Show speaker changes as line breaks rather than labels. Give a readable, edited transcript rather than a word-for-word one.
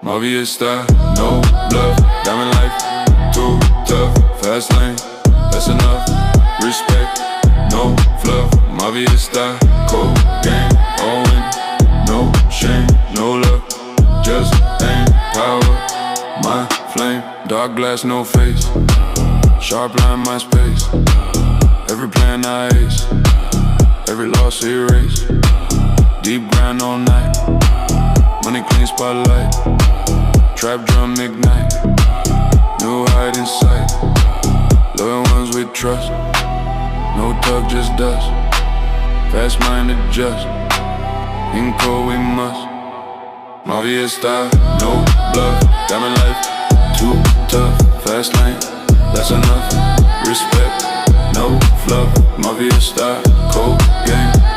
Mafia style, no bluff. Diamond life, too tough. Fast lane, that's enough. Respect, no fluff. Mafia style, cold game, all in. No shame, no luck. Just aim, power, my flame. Dark glass, no face. Sharp line, my space. Every plan I ace. Every loss erase. Deep grind all night. Money clean spotlight. Trap drum ignite. New hide in sight. Loyal ones we trust. No tug, just dust. Fast minded just. In cold we must. Mafia style, no bluff. Diamond life, too tough. Fast lane, that's enough. Respect, no fluff. Mafia style, cold game.